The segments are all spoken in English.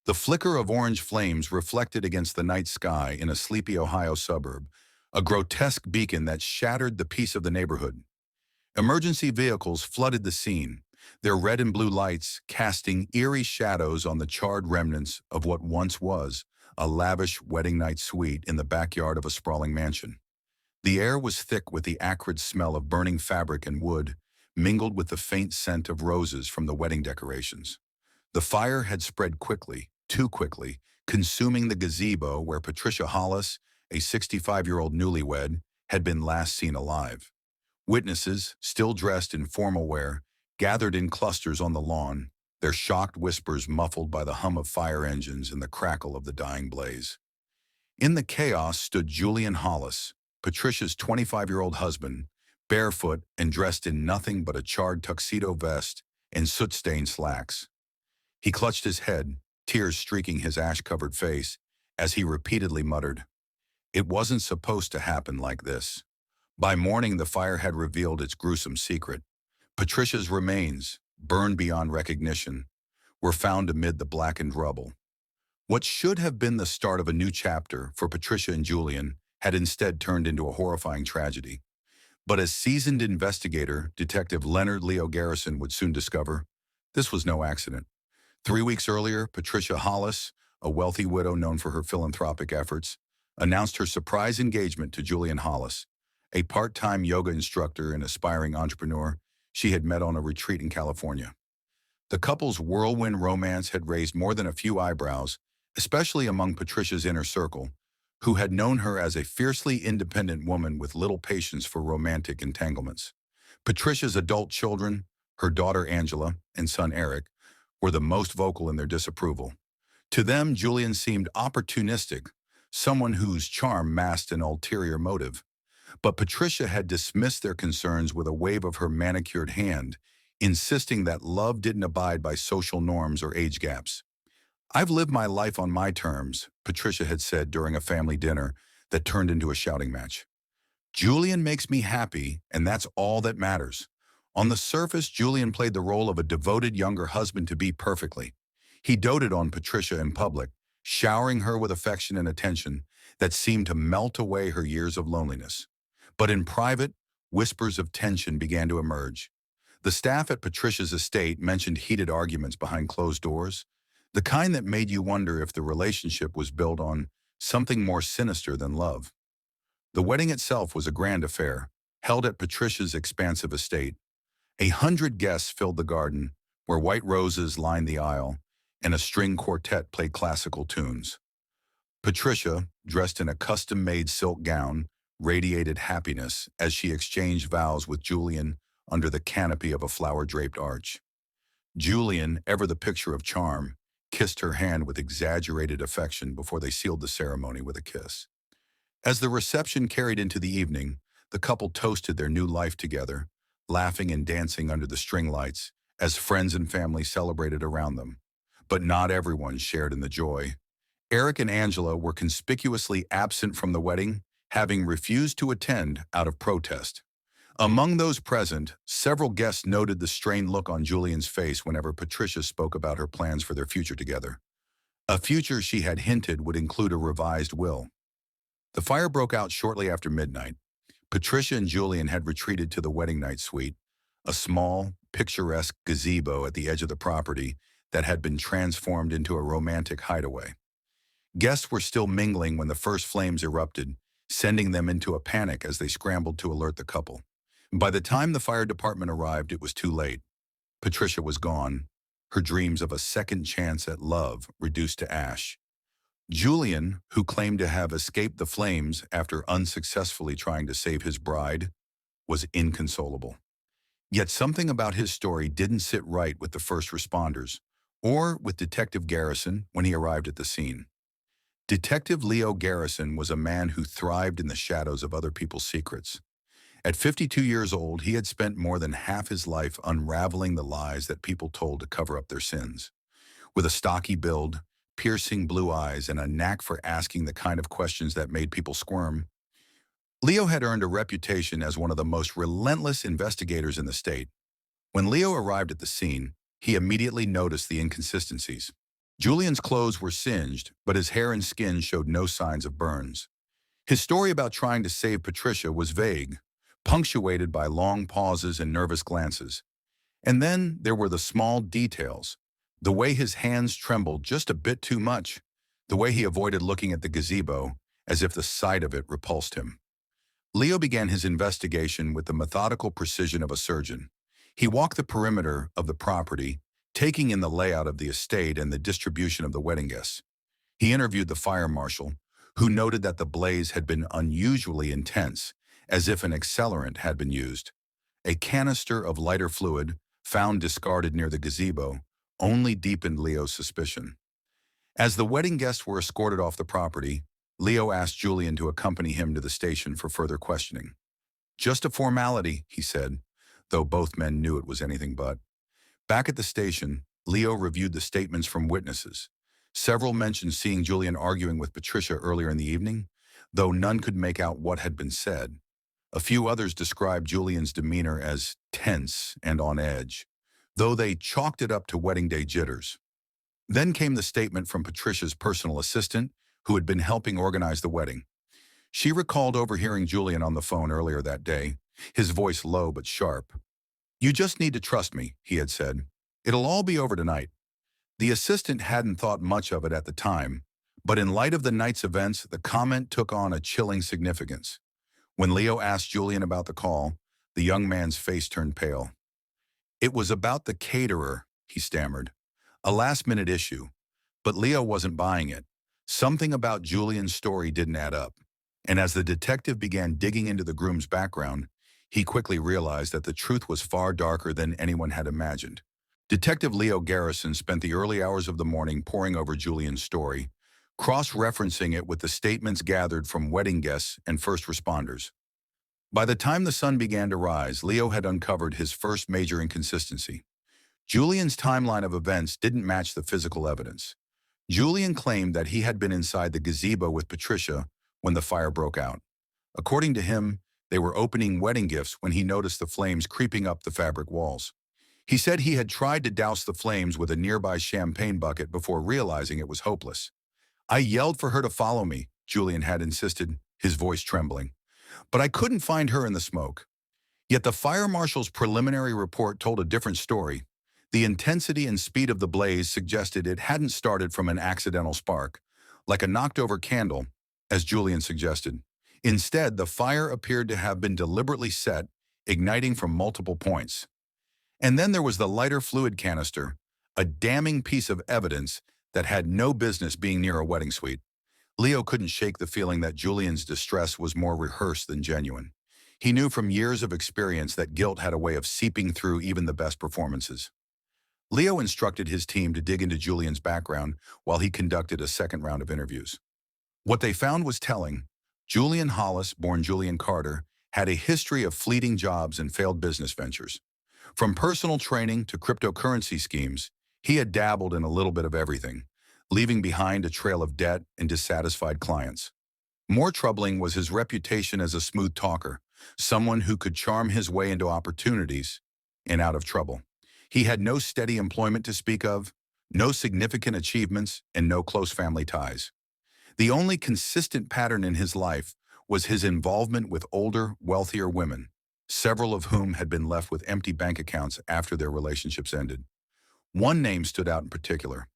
The flicker of orange flames reflected against the night sky in a sleepy Ohio suburb, a grotesque beacon that shattered the peace of the neighborhood. Emergency vehicles flooded the scene, their red and blue lights casting eerie shadows on the charred remnants of what once was a lavish wedding night suite in the backyard of a sprawling mansion. The air was thick with the acrid smell of burning fabric and wood, mingled with the faint scent of roses from the wedding decorations. The fire had spread quickly, too quickly, consuming the gazebo where Patricia Hollis, a 65-year-old newlywed, had been last seen alive. Witnesses, still dressed in formal wear, gathered in clusters on the lawn, their shocked whispers muffled by the hum of fire engines and the crackle of the dying blaze. In the chaos stood Julian Hollis, Patricia's 25-year-old husband, barefoot and dressed in nothing but a charred tuxedo vest and soot-stained slacks. He clutched his head, tears streaking his ash-covered face, as he repeatedly muttered, "It wasn't supposed to happen like this." By morning, the fire had revealed its gruesome secret. Patricia's remains, burned beyond recognition, were found amid the blackened rubble. What should have been the start of a new chapter for Patricia and Julian had instead turned into a horrifying tragedy. But as seasoned investigator, Detective Leonard Leo Garrison would soon discover, this was no accident. 3 weeks earlier, Patricia Hollis, a wealthy widow known for her philanthropic efforts, announced her surprise engagement to Julian Hollis, a part-time yoga instructor and aspiring entrepreneur she had met on a retreat in California. The couple's whirlwind romance had raised more than a few eyebrows, especially among Patricia's inner circle, who had known her as a fiercely independent woman with little patience for romantic entanglements. Patricia's adult children, her daughter Angela and son Eric, were the most vocal in their disapproval. To them, Julian seemed opportunistic, someone whose charm masked an ulterior motive. But Patricia had dismissed their concerns with a wave of her manicured hand, insisting that love didn't abide by social norms or age gaps. "I've lived my life on my terms," Patricia had said during a family dinner that turned into a shouting match. "Julian makes me happy, and that's all that matters." On the surface, Julian played the role of a devoted younger husband-to-be perfectly. He doted on Patricia in public, showering her with affection and attention that seemed to melt away her years of loneliness. But in private, whispers of tension began to emerge. The staff at Patricia's estate mentioned heated arguments behind closed doors, the kind that made you wonder if the relationship was built on something more sinister than love. The wedding itself was a grand affair, held at Patricia's expansive estate. 100 guests filled the garden, where white roses lined the aisle, and a string quartet played classical tunes. Patricia, dressed in a custom-made silk gown, radiated happiness as she exchanged vows with Julian under the canopy of a flower-draped arch. Julian, ever the picture of charm, kissed her hand with exaggerated affection before they sealed the ceremony with a kiss. As the reception carried into the evening, the couple toasted their new life together, laughing and dancing under the string lights as friends and family celebrated around them. But not everyone shared in the joy. Eric and Angela were conspicuously absent from the wedding, having refused to attend out of protest. Among those present, several guests noted the strained look on Julian's face whenever Patricia spoke about her plans for their future together. A future she had hinted would include a revised will. The fire broke out shortly after midnight. Patricia and Julian had retreated to the wedding night suite, a small, picturesque gazebo at the edge of the property that had been transformed into a romantic hideaway. Guests were still mingling when the first flames erupted, sending them into a panic as they scrambled to alert the couple. By the time the fire department arrived, it was too late. Patricia was gone, her dreams of a second chance at love reduced to ash. Julian, who claimed to have escaped the flames after unsuccessfully trying to save his bride, was inconsolable. Yet something about his story didn't sit right with the first responders, or with Detective Garrison when he arrived at the scene. Detective Leo Garrison was a man who thrived in the shadows of other people's secrets. At 52 years old, he had spent more than half his life unraveling the lies that people told to cover up their sins. With a stocky build, piercing blue eyes, and a knack for asking the kind of questions that made people squirm, Leo had earned a reputation as one of the most relentless investigators in the state. When Leo arrived at the scene, he immediately noticed the inconsistencies. Julian's clothes were singed, but his hair and skin showed no signs of burns. His story about trying to save Patricia was vague, punctuated by long pauses and nervous glances. And then there were the small details. The way his hands trembled just a bit too much. The way he avoided looking at the gazebo, as if the sight of it repulsed him. Leo began his investigation with the methodical precision of a surgeon. He walked the perimeter of the property, taking in the layout of the estate and the distribution of the wedding guests. He interviewed the fire marshal, who noted that the blaze had been unusually intense, as if an accelerant had been used. A canister of lighter fluid, found discarded near the gazebo, only deepened Leo's suspicion. As the wedding guests were escorted off the property, Leo asked Julian to accompany him to the station for further questioning. "Just a formality," he said, though both men knew it was anything but. Back at the station, Leo reviewed the statements from witnesses. Several mentioned seeing Julian arguing with Patricia earlier in the evening, though none could make out what had been said. A few others described Julian's demeanor as tense and on edge, though they chalked it up to wedding day jitters. Then came the statement from Patricia's personal assistant, who had been helping organize the wedding. She recalled overhearing Julian on the phone earlier that day, his voice low but sharp. "You just need to trust me," he had said. "It'll all be over tonight." The assistant hadn't thought much of it at the time, but in light of the night's events, the comment took on a chilling significance. When Leo asked Julian about the call, the young man's face turned pale. "It was about the caterer," he stammered. "A last-minute issue." But Leo wasn't buying it. Something about Julian's story didn't add up. And as the detective began digging into the groom's background, he quickly realized that the truth was far darker than anyone had imagined. Detective Leo Garrison spent the early hours of the morning poring over Julian's story, cross-referencing it with the statements gathered from wedding guests and first responders. By the time the sun began to rise, Leo had uncovered his first major inconsistency. Julian's timeline of events didn't match the physical evidence. Julian claimed that he had been inside the gazebo with Patricia when the fire broke out. According to him, they were opening wedding gifts when he noticed the flames creeping up the fabric walls. He said he had tried to douse the flames with a nearby champagne bucket before realizing it was hopeless. "I yelled for her to follow me," Julian had insisted, his voice trembling. "But I couldn't find her in the smoke." Yet the fire marshal's preliminary report told a different story. The intensity and speed of the blaze suggested it hadn't started from an accidental spark, like a knocked-over candle, as Julian suggested. Instead, the fire appeared to have been deliberately set, igniting from multiple points. And then there was the lighter fluid canister, a damning piece of evidence that had no business being near a wedding suite. Leo couldn't shake the feeling that Julian's distress was more rehearsed than genuine. He knew from years of experience that guilt had a way of seeping through even the best performances. Leo instructed his team to dig into Julian's background while he conducted a second round of interviews. What they found was telling. Julian Hollis, born Julian Carter, had a history of fleeting jobs and failed business ventures. From personal training to cryptocurrency schemes, he had dabbled in a little bit of everything, leaving behind a trail of debt and dissatisfied clients. More troubling was his reputation as a smooth talker, someone who could charm his way into opportunities and out of trouble. He had no steady employment to speak of, no significant achievements, and no close family ties. The only consistent pattern in his life was his involvement with older, wealthier women, several of whom had been left with empty bank accounts after their relationships ended. One name stood out in particular.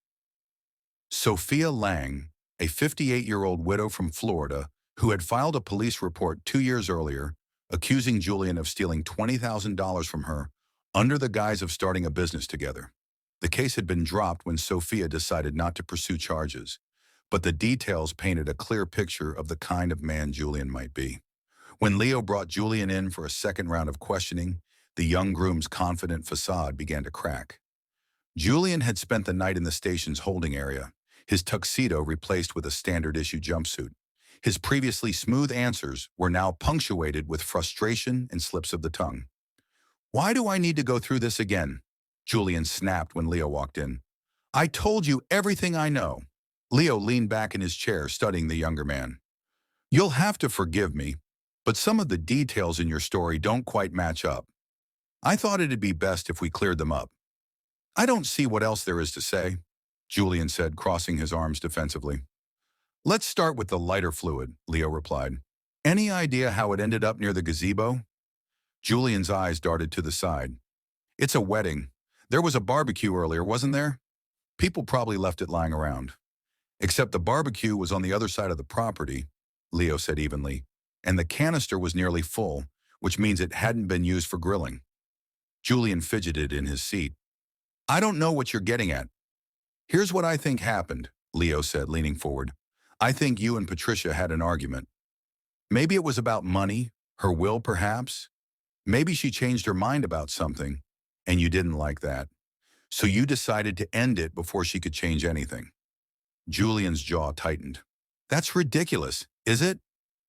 Sophia Lang, a 58-year-old widow from Florida who had filed a police report 2 years earlier, accusing Julian of stealing $20,000 from her under the guise of starting a business together. The case had been dropped when Sophia decided not to pursue charges, but the details painted a clear picture of the kind of man Julian might be. When Leo brought Julian in for a second round of questioning, the young groom's confident facade began to crack. Julian had spent the night in the station's holding area, his tuxedo replaced with a standard-issue jumpsuit. His previously smooth answers were now punctuated with frustration and slips of the tongue. "Why do I need to go through this again?" Julian snapped when Leo walked in. "I told you everything I know." Leo leaned back in his chair, studying the younger man. "You'll have to forgive me, but some of the details in your story don't quite match up. I thought it'd be best if we cleared them up. I don't see what else there is to say." Julian said, crossing his arms defensively. Let's start with the lighter fluid, Leo replied. Any idea how it ended up near the gazebo? Julian's eyes darted to the side. It's a wedding. There was a barbecue earlier, wasn't there? People probably left it lying around. Except the barbecue was on the other side of the property, Leo said evenly, and the canister was nearly full, which means it hadn't been used for grilling. Julian fidgeted in his seat. I don't know what you're getting at. Here's what I think happened, Leo said, leaning forward. I think you and Patricia had an argument. Maybe it was about money, her will perhaps. Maybe she changed her mind about something, and you didn't like that. So you decided to end it before she could change anything. Julian's jaw tightened. That's ridiculous, is it?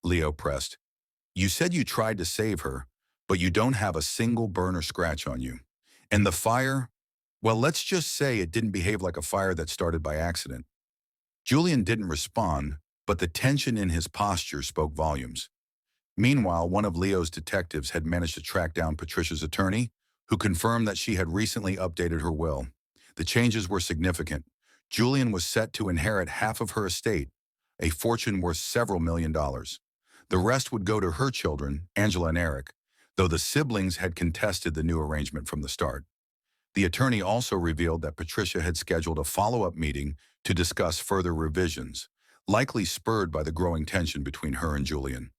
Leo pressed. You said you tried to save her, but you don't have a single burn or scratch on you. And the fire? Well, let's just say it didn't behave like a fire that started by accident. Julian didn't respond, but the tension in his posture spoke volumes. Meanwhile, one of Leo's detectives had managed to track down Patricia's attorney, who confirmed that she had recently updated her will. The changes were significant. Julian was set to inherit half of her estate, a fortune worth several $1,000,000. The rest would go to her children, Angela and Eric, though the siblings had contested the new arrangement from the start. The attorney also revealed that Patricia had scheduled a follow-up meeting to discuss further revisions, likely spurred by the growing tension between her and Julian.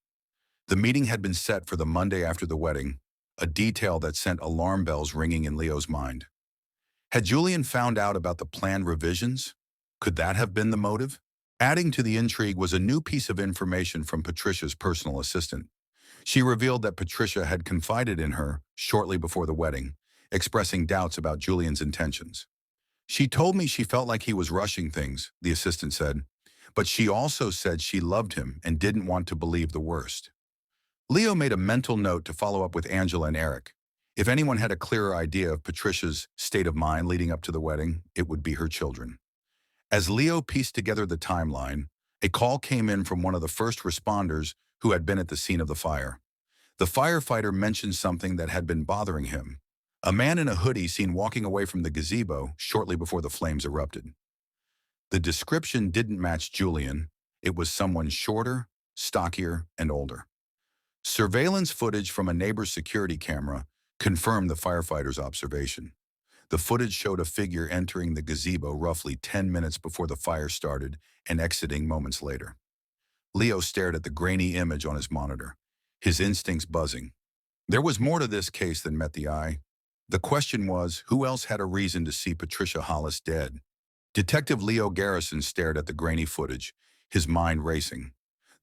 The meeting had been set for the Monday after the wedding, a detail that sent alarm bells ringing in Leo's mind. Had Julian found out about the planned revisions? Could that have been the motive? Adding to the intrigue was a new piece of information from Patricia's personal assistant. She revealed that Patricia had confided in her shortly before the wedding, expressing doubts about Julian's intentions. She told me she felt like he was rushing things, the assistant said, but she also said she loved him and didn't want to believe the worst. Leo made a mental note to follow up with Angela and Eric. If anyone had a clearer idea of Patricia's state of mind leading up to the wedding, it would be her children. As Leo pieced together the timeline, a call came in from one of the first responders who had been at the scene of the fire. The firefighter mentioned something that had been bothering him. A man in a hoodie seen walking away from the gazebo shortly before the flames erupted. The description didn't match Julian. It was someone shorter, stockier, and older. Surveillance footage from a neighbor's security camera confirmed the firefighter's observation. The footage showed a figure entering the gazebo roughly 10 minutes before the fire started and exiting moments later. Leo stared at the grainy image on his monitor, his instincts buzzing. There was more to this case than met the eye. The question was, who else had a reason to see Patricia Hollis dead? Detective Leo Garrison stared at the grainy footage, his mind racing.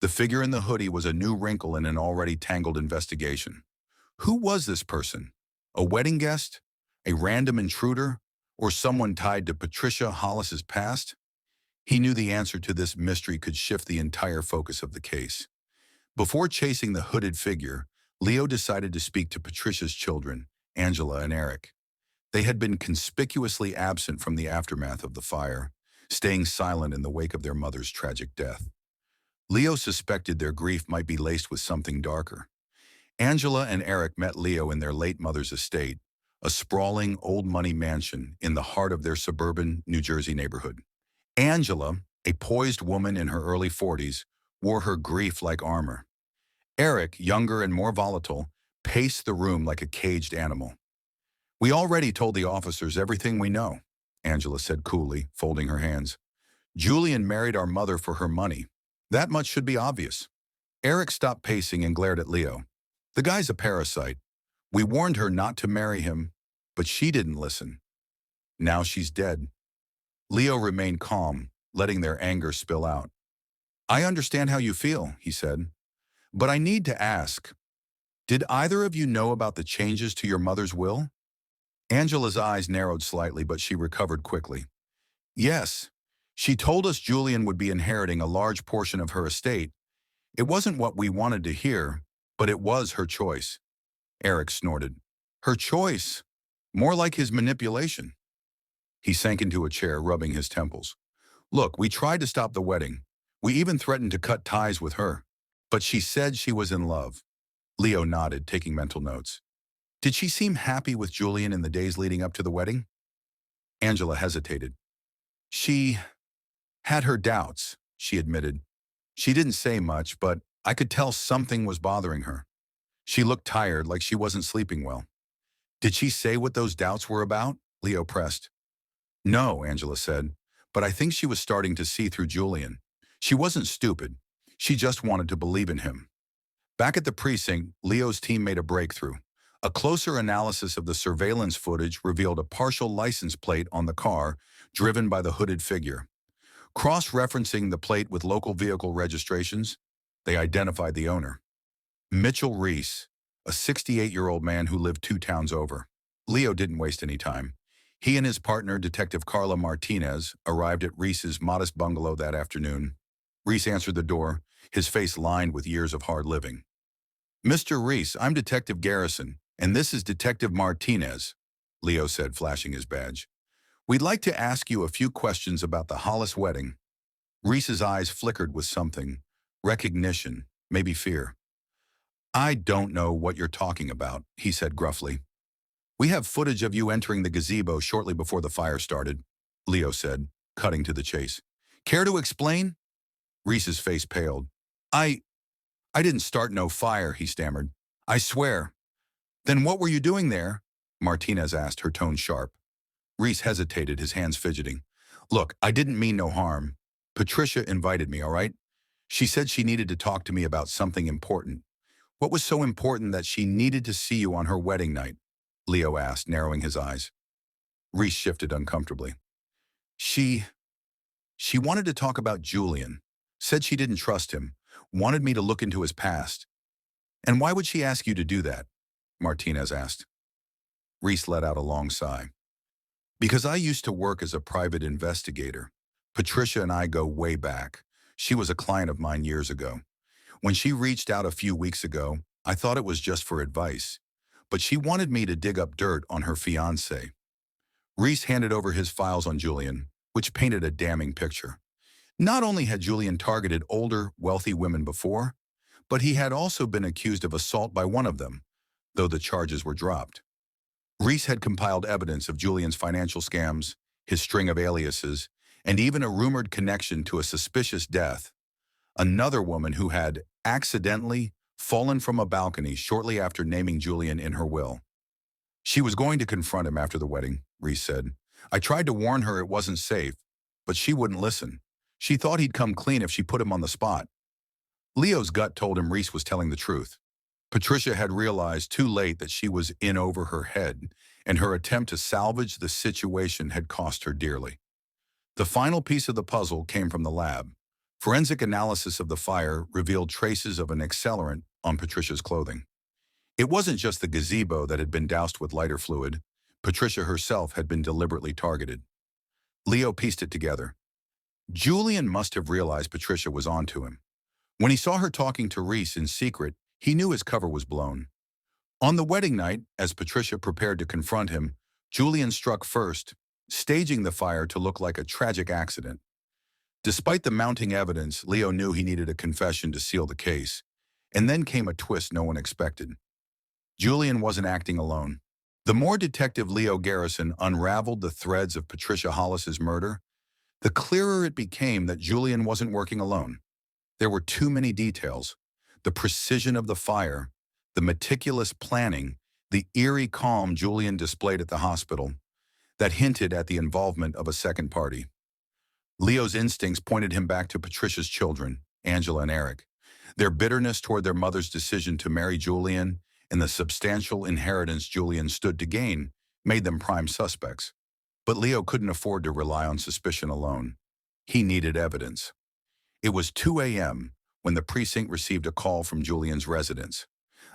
The figure in the hoodie was a new wrinkle in an already tangled investigation. Who was this person? A wedding guest? A random intruder? Or someone tied to Patricia Hollis's past? He knew the answer to this mystery could shift the entire focus of the case. Before chasing the hooded figure, Leo decided to speak to Patricia's children, Angela and Eric. They had been conspicuously absent from the aftermath of the fire, staying silent in the wake of their mother's tragic death. Leo suspected their grief might be laced with something darker. Angela and Eric met Leo in their late mother's estate, a sprawling old-money mansion in the heart of their suburban New Jersey neighborhood. Angela, a poised woman in her early 40s, wore her grief like armor. Eric, younger and more volatile, paced the room like a caged animal. We already told the officers everything we know, Angela said coolly, folding her hands. Julian married our mother for her money. That much should be obvious. Eric stopped pacing and glared at Leo. The guy's a parasite. We warned her not to marry him, but she didn't listen. Now she's dead. Leo remained calm, letting their anger spill out. I understand how you feel, he said, but I need to ask, did either of you know about the changes to your mother's will? Angela's eyes narrowed slightly, but she recovered quickly. Yes, she told us Julian would be inheriting a large portion of her estate. It wasn't what we wanted to hear, but it was her choice. Eric snorted. Her choice? More like his manipulation. He sank into a chair, rubbing his temples. Look, we tried to stop the wedding. We even threatened to cut ties with her. But she said she was in love. Leo nodded, taking mental notes. Did she seem happy with Julian in the days leading up to the wedding? Angela hesitated. She had her doubts, she admitted. She didn't say much, but I could tell something was bothering her. She looked tired, like she wasn't sleeping well. Did she say what those doubts were about? Leo pressed. No, Angela said, but I think she was starting to see through Julian. She wasn't stupid. She just wanted to believe in him. Back at the precinct, Leo's team made a breakthrough. A closer analysis of the surveillance footage revealed a partial license plate on the car, driven by the hooded figure. Cross-referencing the plate with local vehicle registrations, they identified the owner. Mitchell Reese, a 68-year-old man who lived 2 towns over. Leo didn't waste any time. He and his partner, Detective Carla Martinez, arrived at Reese's modest bungalow that afternoon. Reese answered the door, his face lined with years of hard living. Mr. Reese, I'm Detective Garrison, and this is Detective Martinez, Leo said, flashing his badge. We'd like to ask you a few questions about the Hollis wedding. Reese's eyes flickered with something. Recognition, maybe fear. I don't know what you're talking about, he said gruffly. We have footage of you entering the gazebo shortly before the fire started, Leo said, cutting to the chase. Care to explain? Reese's face paled. I didn't start no fire, he stammered. I swear. Then what were you doing there? Martinez asked, her tone sharp. Reese hesitated, his hands fidgeting. Look, I didn't mean no harm. Patricia invited me, all right? She said she needed to talk to me about something important. What was so important that she needed to see you on her wedding night? Leo asked, narrowing his eyes. Reese shifted uncomfortably. She wanted to talk about Julian. Said she didn't trust him. Wanted me to look into his past. And why would she ask you to do that? Martinez asked. Reese let out a long sigh. Because I used to work as a private investigator. Patricia and I go way back. She was a client of mine years ago. When she reached out a few weeks ago, I thought it was just for advice. But she wanted me to dig up dirt on her fiancé. Reese handed over his files on Julian, which painted a damning picture. Not only had Julian targeted older, wealthy women before, but he had also been accused of assault by one of them, though the charges were dropped. Reese had compiled evidence of Julian's financial scams, his string of aliases, and even a rumored connection to a suspicious death. Another woman who had accidentally fallen from a balcony shortly after naming Julian in her will. She was going to confront him after the wedding, Reese said. I tried to warn her it wasn't safe, but she wouldn't listen. She thought he'd come clean if she put him on the spot. Leo's gut told him Reese was telling the truth. Patricia had realized too late that she was in over her head, and her attempt to salvage the situation had cost her dearly. The final piece of the puzzle came from the lab. Forensic analysis of the fire revealed traces of an accelerant on Patricia's clothing. It wasn't just the gazebo that had been doused with lighter fluid. Patricia herself had been deliberately targeted. Leo pieced it together. Julian must have realized Patricia was onto him. When he saw her talking to Reese in secret, he knew his cover was blown. On the wedding night, as Patricia prepared to confront him, Julian struck first, staging the fire to look like a tragic accident. Despite the mounting evidence, Leo knew he needed a confession to seal the case. And then came a twist no one expected. Julian wasn't acting alone. The more Detective Leo Garrison unraveled the threads of Patricia Hollis's murder, the clearer it became that Julian wasn't working alone. There were too many details. The precision of the fire, the meticulous planning, the eerie calm Julian displayed at the hospital, that hinted at the involvement of a second party. Leo's instincts pointed him back to Patricia's children, Angela and Eric. Their bitterness toward their mother's decision to marry Julian and the substantial inheritance Julian stood to gain made them prime suspects. But Leo couldn't afford to rely on suspicion alone. He needed evidence. It was 2 a.m. when the precinct received a call from Julian's residence.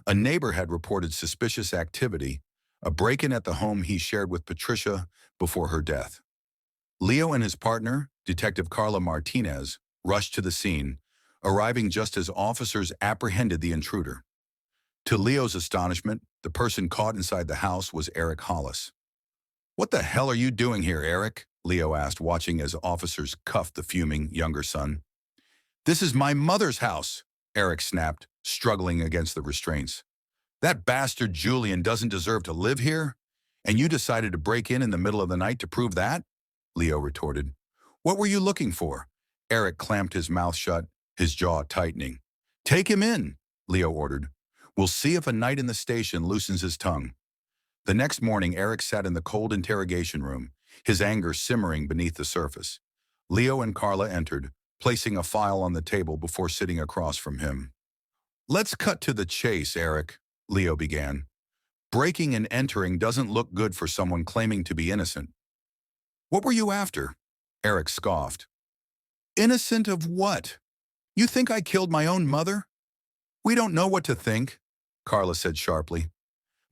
A neighbor had reported suspicious activity, a break-in at the home he shared with Patricia before her death. Leo and his partner, Detective Carla Martinez, rushed to the scene, arriving just as officers apprehended the intruder. To Leo's astonishment, the person caught inside the house was Eric Hollis. "What the hell are you doing here, Eric?" Leo asked, watching as officers cuffed the fuming younger son. "This is my mother's house," Eric snapped, struggling against the restraints. "That bastard Julian doesn't deserve to live here? And you decided to break in the middle of the night to prove that?" Leo retorted. What were you looking for? Eric clamped his mouth shut, his jaw tightening. Take him in, Leo ordered. We'll see if a night in the station loosens his tongue. The next morning, Eric sat in the cold interrogation room, his anger simmering beneath the surface. Leo and Carla entered, placing a file on the table before sitting across from him. Let's cut to the chase, Eric, Leo began. Breaking and entering doesn't look good for someone claiming to be innocent. What were you after? Eric scoffed. Innocent of what? You think I killed my own mother? We don't know what to think, Carla said sharply.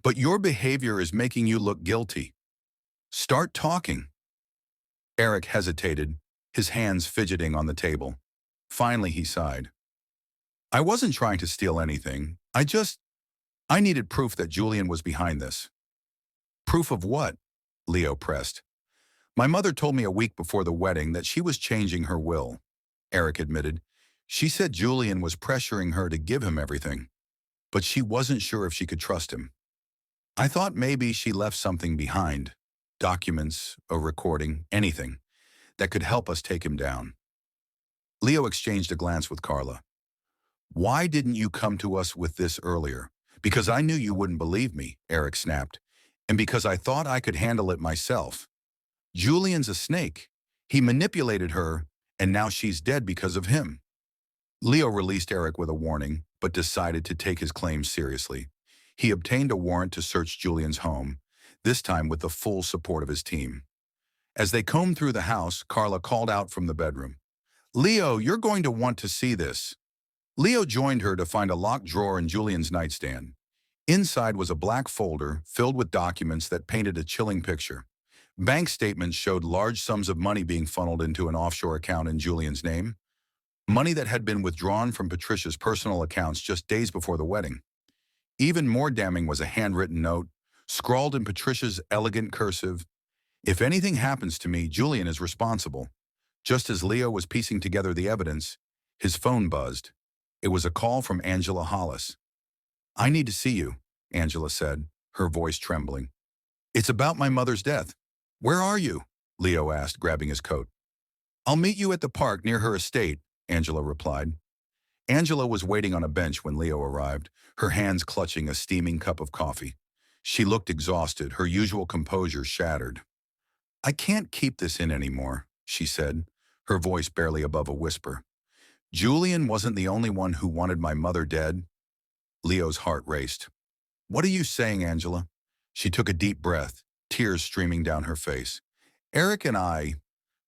But your behavior is making you look guilty. Start talking. Eric hesitated, his hands fidgeting on the table. Finally, he sighed. I wasn't trying to steal anything. I needed proof that Julian was behind this. Proof of what? Leo pressed. My mother told me a week before the wedding that she was changing her will, Eric admitted. She said Julian was pressuring her to give him everything, but she wasn't sure if she could trust him. I thought maybe she left something behind, documents, a recording, anything, that could help us take him down. Leo exchanged a glance with Carla. Why didn't you come to us with this earlier? Because I knew you wouldn't believe me, Eric snapped, and because I thought I could handle it myself. Julian's a snake. He manipulated her, and now she's dead because of him. Leo released Eric with a warning, but decided to take his claims seriously. He obtained a warrant to search Julian's home, this time with the full support of his team. As they combed through the house, Carla called out from the bedroom. Leo, you're going to want to see this. Leo joined her to find a locked drawer in Julian's nightstand. Inside was a black folder filled with documents that painted a chilling picture. Bank statements showed large sums of money being funneled into an offshore account in Julian's name, money that had been withdrawn from Patricia's personal accounts just days before the wedding. Even more damning was a handwritten note, scrawled in Patricia's elegant cursive. If anything happens to me, Julian is responsible. Just as Leo was piecing together the evidence, his phone buzzed. It was a call from Angela Hollis. I need to see you, Angela said, her voice trembling. It's about my mother's death. Where are you? Leo asked, grabbing his coat. I'll meet you at the park near her estate, Angela replied. Angela was waiting on a bench when Leo arrived, her hands clutching a steaming cup of coffee. She looked exhausted, her usual composure shattered. I can't keep this in anymore, she said, her voice barely above a whisper. Julian wasn't the only one who wanted my mother dead. Leo's heart raced. What are you saying, Angela? She took a deep breath, tears streaming down her face. Eric and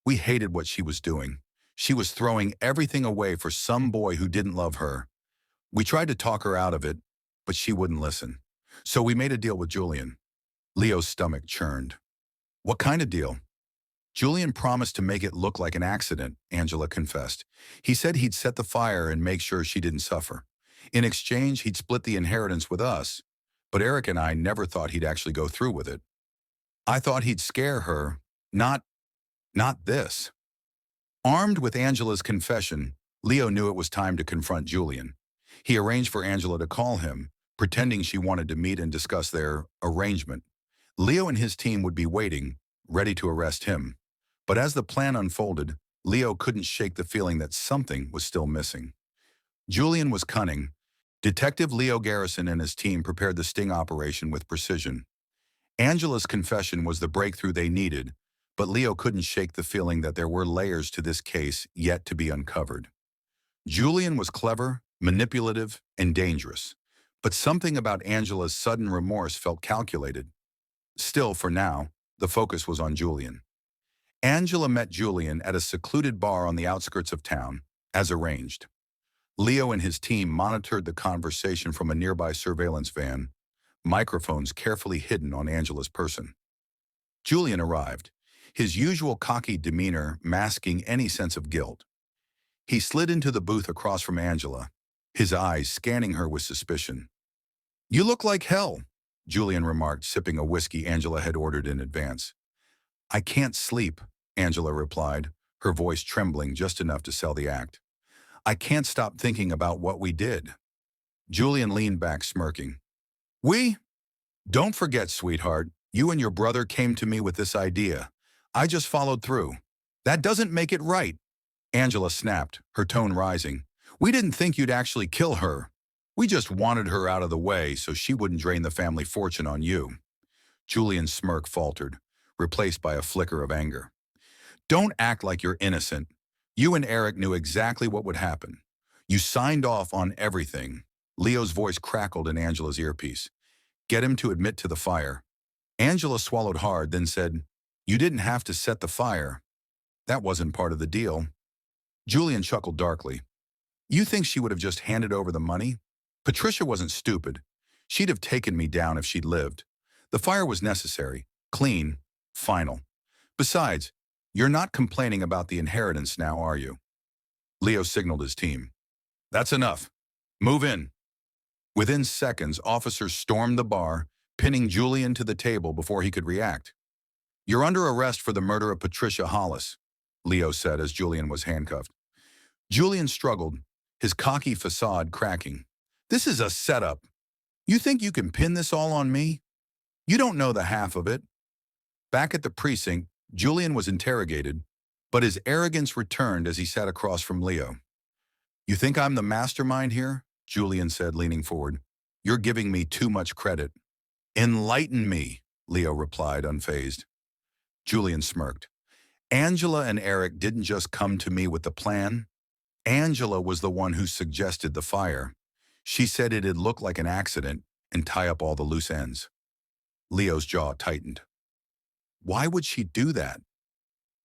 we hated what she was doing. She was throwing everything away for some boy who didn't love her. We tried to talk her out of it, but she wouldn't listen. So we made a deal with Julian. Leo's stomach churned. What kind of deal? Julian promised to make it look like an accident, Angela confessed. He said he'd set the fire and make sure she didn't suffer. In exchange, he'd split the inheritance with us, but Eric and I never thought he'd actually go through with it. I thought he'd scare her, not this. Armed with Angela's confession, Leo knew it was time to confront Julian. He arranged for Angela to call him, pretending she wanted to meet and discuss their arrangement. Leo and his team would be waiting, ready to arrest him. But as the plan unfolded, Leo couldn't shake the feeling that something was still missing. Julian was cunning. Detective Leo Garrison and his team prepared the sting operation with precision. Angela's confession was the breakthrough they needed, but Leo couldn't shake the feeling that there were layers to this case yet to be uncovered. Julian was clever, manipulative, and dangerous, but something about Angela's sudden remorse felt calculated. Still, for now, the focus was on Julian. Angela met Julian at a secluded bar on the outskirts of town, as arranged. Leo and his team monitored the conversation from a nearby surveillance van, microphones carefully hidden on Angela's person. Julian arrived, his usual cocky demeanor masking any sense of guilt. He slid into the booth across from Angela, his eyes scanning her with suspicion. You look like hell, Julian remarked, sipping a whiskey Angela had ordered in advance. I can't sleep, Angela replied, her voice trembling just enough to sell the act. I can't stop thinking about what we did. Julian leaned back, smirking. Don't forget, sweetheart, you and your brother came to me with this idea. I just followed through. That doesn't make it right, Angela snapped, her tone rising. We didn't think you'd actually kill her. We just wanted her out of the way so she wouldn't drain the family fortune on you. Julian's smirk faltered, replaced by a flicker of anger. Don't act like you're innocent. You and Eric knew exactly what would happen. You signed off on everything. Leo's voice crackled in Angela's earpiece. Get him to admit to the fire. Angela swallowed hard, then said, You didn't have to set the fire. That wasn't part of the deal. Julian chuckled darkly. You think she would have just handed over the money? Patricia wasn't stupid. She'd have taken me down if she'd lived. The fire was necessary, clean, final. Besides, you're not complaining about the inheritance now, are you? Leo signaled his team. That's enough. Move in. Within seconds, officers stormed the bar, pinning Julian to the table before he could react. You're under arrest for the murder of Patricia Hollis, Leo said as Julian was handcuffed. Julian struggled, his cocky facade cracking. This is a setup. You think you can pin this all on me? You don't know the half of it. Back at the precinct, Julian was interrogated, but his arrogance returned as he sat across from Leo. You think I'm the mastermind here? Julian said, leaning forward. You're giving me too much credit. Enlighten me, Leo replied, unfazed. Julian smirked. Angela and Eric didn't just come to me with the plan. Angela was the one who suggested the fire. She said it'd look like an accident and tie up all the loose ends. Leo's jaw tightened. Why would she do that?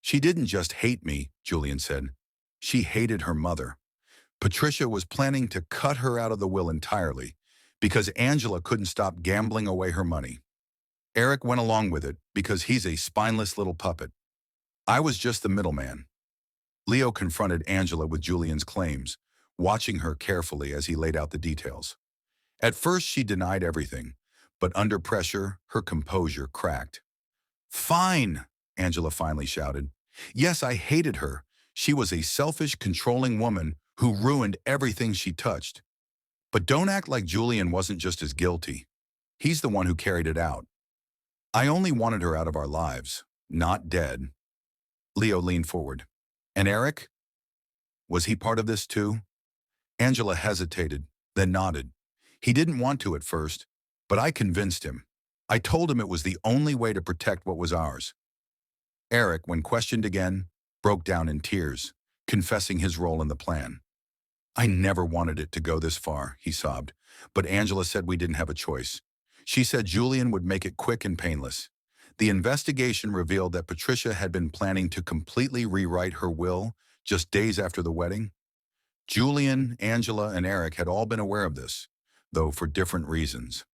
She didn't just hate me, Julian said. She hated her mother. Patricia was planning to cut her out of the will entirely because Angela couldn't stop gambling away her money. Eric went along with it because he's a spineless little puppet. I was just the middleman. Leo confronted Angela with Julian's claims, watching her carefully as he laid out the details. At first, she denied everything, but under pressure, her composure cracked. Fine, Angela finally shouted. Yes, I hated her. She was a selfish, controlling woman who ruined everything she touched. But don't act like Julian wasn't just as guilty. He's the one who carried it out. I only wanted her out of our lives, not dead. Leo leaned forward. And Eric? Was he part of this too? Angela hesitated, then nodded. He didn't want to at first, but I convinced him. I told him it was the only way to protect what was ours. Eric, when questioned again, broke down in tears, confessing his role in the plan. I never wanted it to go this far, he sobbed, but Angela said we didn't have a choice. She said Julian would make it quick and painless. The investigation revealed that Patricia had been planning to completely rewrite her will just days after the wedding. Julian, Angela, and Eric had all been aware of this, though for different reasons.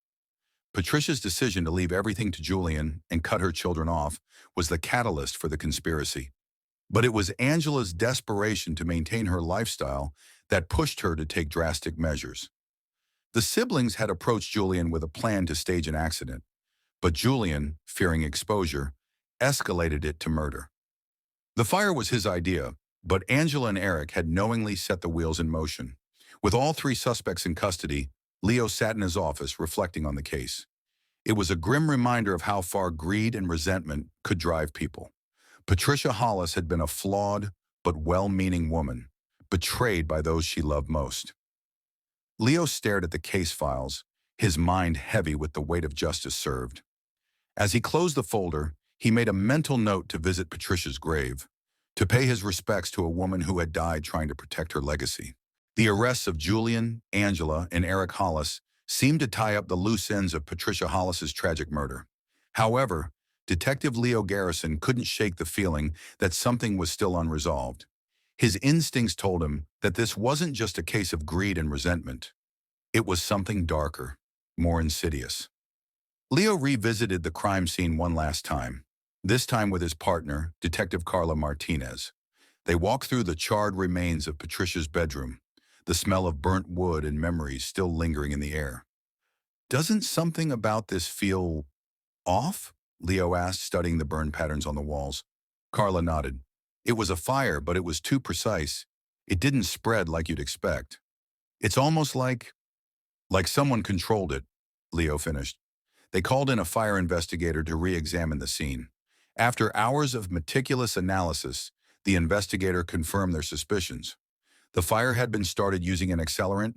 Patricia's decision to leave everything to Julian and cut her children off was the catalyst for the conspiracy. But it was Angela's desperation to maintain her lifestyle that pushed her to take drastic measures. The siblings had approached Julian with a plan to stage an accident, but Julian, fearing exposure, escalated it to murder. The fire was his idea, but Angela and Eric had knowingly set the wheels in motion. With all three suspects in custody, Leo sat in his office reflecting on the case. It was a grim reminder of how far greed and resentment could drive people. Patricia Hollis had been a flawed but well-meaning woman, betrayed by those she loved most. Leo stared at the case files, his mind heavy with the weight of justice served. As he closed the folder, he made a mental note to visit Patricia's grave, to pay his respects to a woman who had died trying to protect her legacy. The arrests of Julian, Angela, and Eric Hollis seemed to tie up the loose ends of Patricia Hollis's tragic murder. However, Detective Leo Garrison couldn't shake the feeling that something was still unresolved. His instincts told him that this wasn't just a case of greed and resentment. It was something darker, more insidious. Leo revisited the crime scene one last time, this time with his partner, Detective Carla Martinez. They walked through the charred remains of Patricia's bedroom, the smell of burnt wood and memories still lingering in the air. Doesn't something about this feel off? Leo asked, studying the burn patterns on the walls. Carla nodded. It was a fire, but it was too precise. It didn't spread like you'd expect. It's almost like someone controlled it, Leo finished. They called in a fire investigator to re-examine the scene. After hours of meticulous analysis, The investigator confirmed their suspicions. The fire had been started using an accelerant,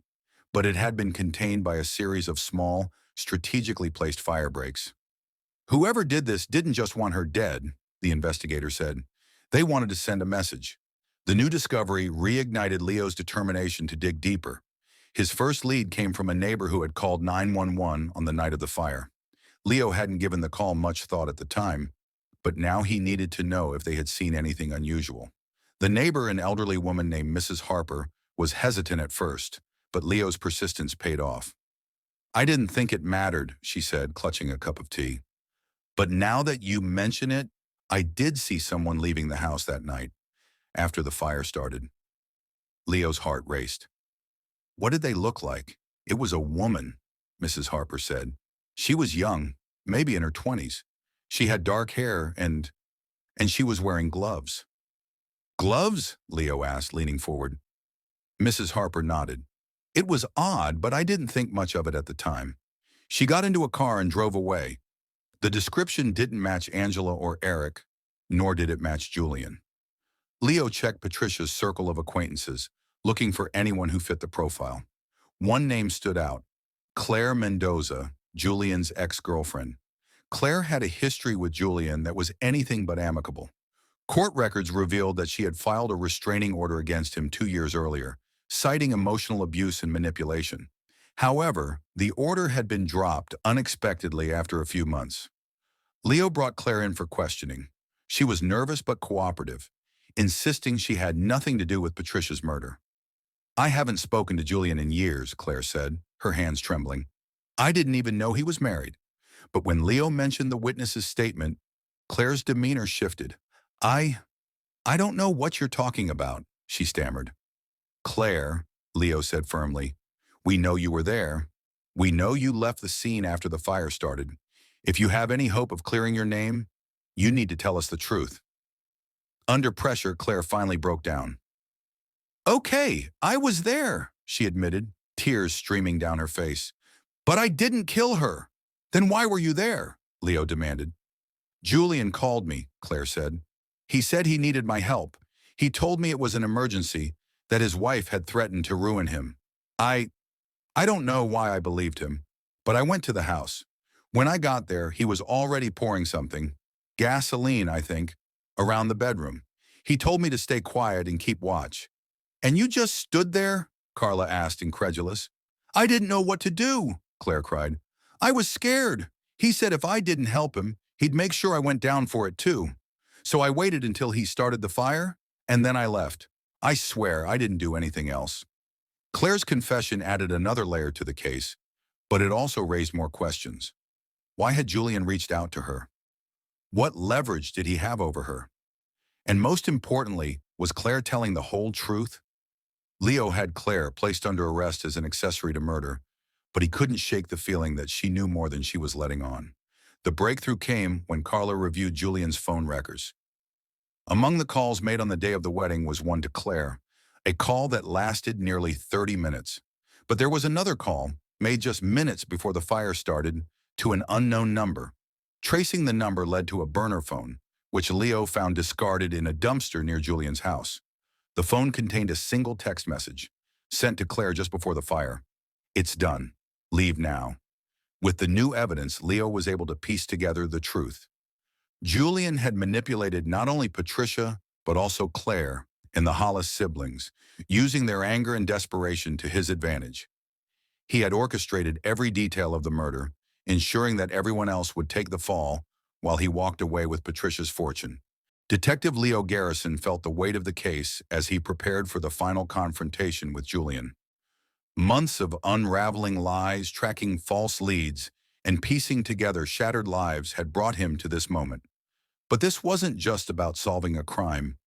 but it had been contained by a series of small, strategically placed fire breaks. Whoever did this didn't just want her dead, the investigator said. They wanted to send a message. The new discovery reignited Leo's determination to dig deeper. His first lead came from a neighbor who had called 911 on the night of the fire. Leo hadn't given the call much thought at the time, but now he needed to know if they had seen anything unusual. The neighbor, an elderly woman named Mrs. Harper, was hesitant at first, but Leo's persistence paid off. "I didn't think it mattered," she said, clutching a cup of tea. "But now that you mention it, I did see someone leaving the house that night, after the fire started." Leo's heart raced. "What did they look like?" "It was a woman," Mrs. Harper said. "She was young, maybe in her 20s. She had dark hair and she was wearing gloves." "Gloves?" Leo asked, leaning forward. Mrs. Harper nodded. "It was odd, but I didn't think much of it at the time. She got into a car and drove away." The description didn't match Angela or Eric, nor did it match Julian. Leo checked Patricia's circle of acquaintances, looking for anyone who fit the profile. One name stood out: Claire Mendoza, Julian's ex-girlfriend. Claire had a history with Julian that was anything but amicable. Court records revealed that she had filed a restraining order against him 2 years earlier, citing emotional abuse and manipulation. However, the order had been dropped unexpectedly after a few months. Leo brought Claire in for questioning. She was nervous but cooperative, insisting she had nothing to do with Patricia's murder. "I haven't spoken to Julian in years," Claire said, her hands trembling. "I didn't even know he was married." But when Leo mentioned the witness's statement, Claire's demeanor shifted. I don't know what you're talking about," she stammered. "Claire," Leo said firmly, "we know you were there. We know you left the scene after the fire started. If you have any hope of clearing your name, you need to tell us the truth." Under pressure, Claire finally broke down. "Okay, I was there," she admitted, tears streaming down her face. "But I didn't kill her." "Then why were you there?" Leo demanded. "Julian called me," Claire said. "He said he needed my help. He told me it was an emergency, that his wife had threatened to ruin him. I don't know why I believed him, but I went to the house. When I got there, he was already pouring something, gasoline, I think, around the bedroom. He told me to stay quiet and keep watch." "And you just stood there?" Carla asked, incredulous. "I didn't know what to do," Claire cried. "I was scared. He said if I didn't help him, he'd make sure I went down for it too. So I waited until he started the fire, and then I left. I swear I didn't do anything else." Claire's confession added another layer to the case, but it also raised more questions. Why had Julian reached out to her? What leverage did he have over her? And most importantly, was Claire telling the whole truth? Leo had Claire placed under arrest as an accessory to murder, but he couldn't shake the feeling that she knew more than she was letting on. The breakthrough came when Carla reviewed Julian's phone records. Among the calls made on the day of the wedding was one to Claire, a call that lasted nearly 30 minutes. But there was another call, made just minutes before the fire started, to an unknown number. Tracing the number led to a burner phone, which Leo found discarded in a dumpster near Julian's house. The phone contained a single text message, sent to Claire just before the fire. "It's done. Leave now." With the new evidence, Leo was able to piece together the truth. Julian had manipulated not only Patricia, but also Claire and the Hollis siblings, using their anger and desperation to his advantage. He had orchestrated every detail of the murder, ensuring that everyone else would take the fall while he walked away with Patricia's fortune. Detective Leo Garrison felt the weight of the case as he prepared for the final confrontation with Julian. Months of unraveling lies, tracking false leads, and piecing together shattered lives had brought him to this moment. But this wasn't just about solving a crime.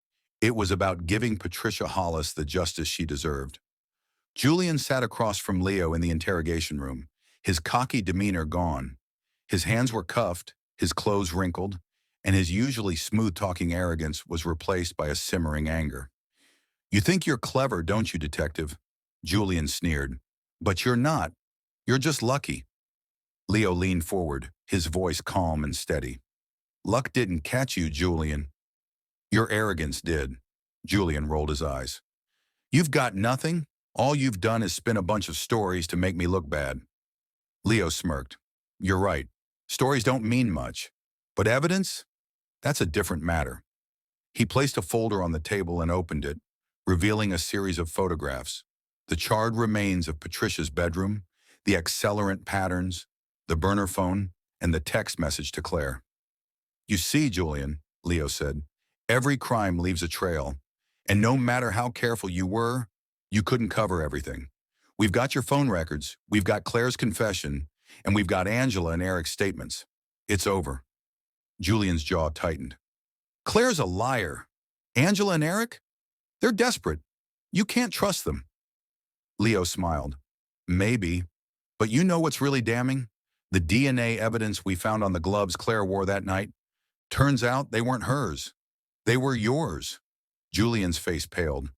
It was about giving Patricia Hollis the justice she deserved. Julian sat across from Leo in the interrogation room, his cocky demeanor gone. His hands were cuffed, his clothes wrinkled, and his usually smooth-talking arrogance was replaced by a simmering anger. "You think you're clever, don't you, detective?" Julian sneered. "But you're not. You're just lucky." Leo leaned forward, his voice calm and steady. "Luck didn't catch you, Julian. Your arrogance did." Julian rolled his eyes. You've got nothing? All you've done is spin a bunch of stories to make me look bad. Leo smirked. You're right. Stories don't mean much. But evidence? That's a different matter. He placed a folder on the table and opened it, revealing a series of photographs. The charred remains of Patricia's bedroom, the accelerant patterns, the burner phone, and the text message to Claire. You see, Julian, Leo said, every crime leaves a trail, and no matter how careful you were, you couldn't cover everything. We've got your phone records, we've got Claire's confession, and we've got Angela and Eric's statements. It's over. Julian's jaw tightened. Claire's a liar. Angela and Eric? They're desperate. You can't trust them. Leo smiled. Maybe. But you know what's really damning? The DNA evidence we found on the gloves Claire wore that night. Turns out they weren't hers. They were yours. Julian's face paled.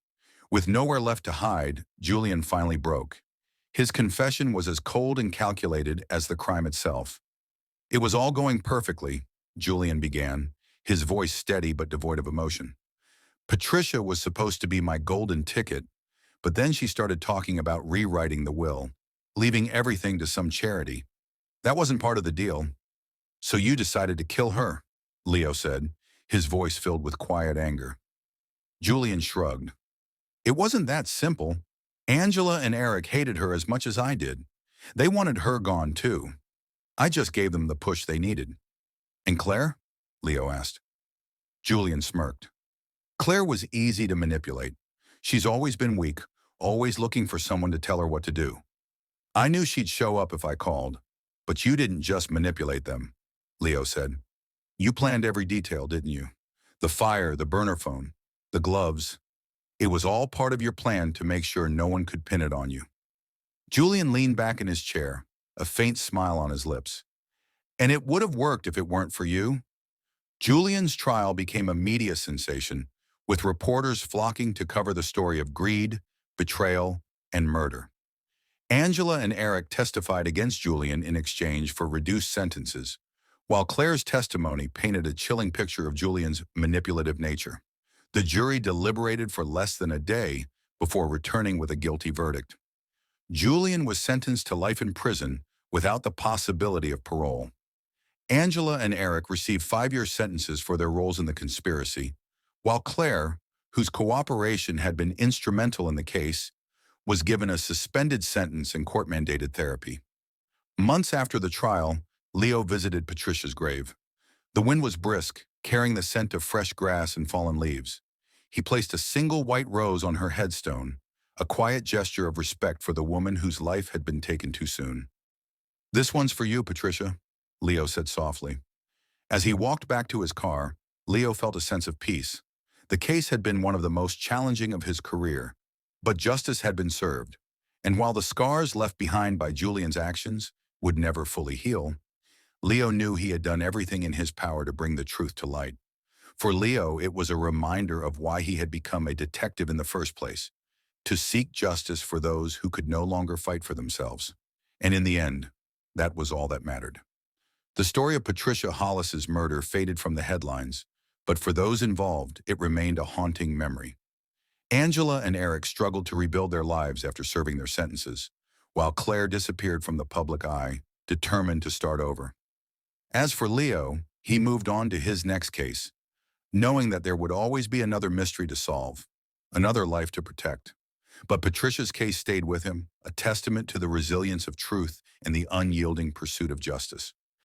With nowhere left to hide, Julian finally broke. His confession was as cold and calculated as the crime itself. It was all going perfectly, Julian began, his voice steady but devoid of emotion. Patricia was supposed to be my golden ticket, but then she started talking about rewriting the will, leaving everything to some charity. That wasn't part of the deal. So you decided to kill her, Leo said, his voice filled with quiet anger. Julian shrugged. It wasn't that simple. Angela and Eric hated her as much as I did. They wanted her gone too. I just gave them the push they needed. And Claire? Leo asked. Julian smirked. Claire was easy to manipulate. She's always been weak, always looking for someone to tell her what to do. I knew she'd show up if I called, but you didn't just manipulate them, Leo said. You planned every detail, didn't you? The fire, the burner phone, the gloves. It was all part of your plan to make sure no one could pin it on you. Julian leaned back in his chair, a faint smile on his lips. And it would have worked if it weren't for you. Julian's trial became a media sensation, with reporters flocking to cover the story of greed, betrayal, and murder. Angela and Eric testified against Julian in exchange for reduced sentences, while Claire's testimony painted a chilling picture of Julian's manipulative nature. The jury deliberated for less than a day before returning with a guilty verdict. Julian was sentenced to life in prison without the possibility of parole. Angela and Eric received 5-year sentences for their roles in the conspiracy, while Claire, whose cooperation had been instrumental in the case, was given a suspended sentence and court-mandated therapy. Months after the trial, Leo visited Patricia's grave. The wind was brisk, carrying the scent of fresh grass and fallen leaves. He placed a single white rose on her headstone, a quiet gesture of respect for the woman whose life had been taken too soon. This one's for you, Patricia, Leo said softly. As he walked back to his car, Leo felt a sense of peace. The case had been one of the most challenging of his career, but justice had been served, and while the scars left behind by Julian's actions would never fully heal, Leo knew he had done everything in his power to bring the truth to light. For Leo, it was a reminder of why he had become a detective in the first place, to seek justice for those who could no longer fight for themselves. And in the end, that was all that mattered. The story of Patricia Hollis's murder faded from the headlines, but for those involved, it remained a haunting memory. Angela and Eric struggled to rebuild their lives after serving their sentences, while Claire disappeared from the public eye, determined to start over. As for Leo, he moved on to his next case, knowing that there would always be another mystery to solve, another life to protect. But Patricia's case stayed with him, a testament to the resilience of truth and the unyielding pursuit of justice.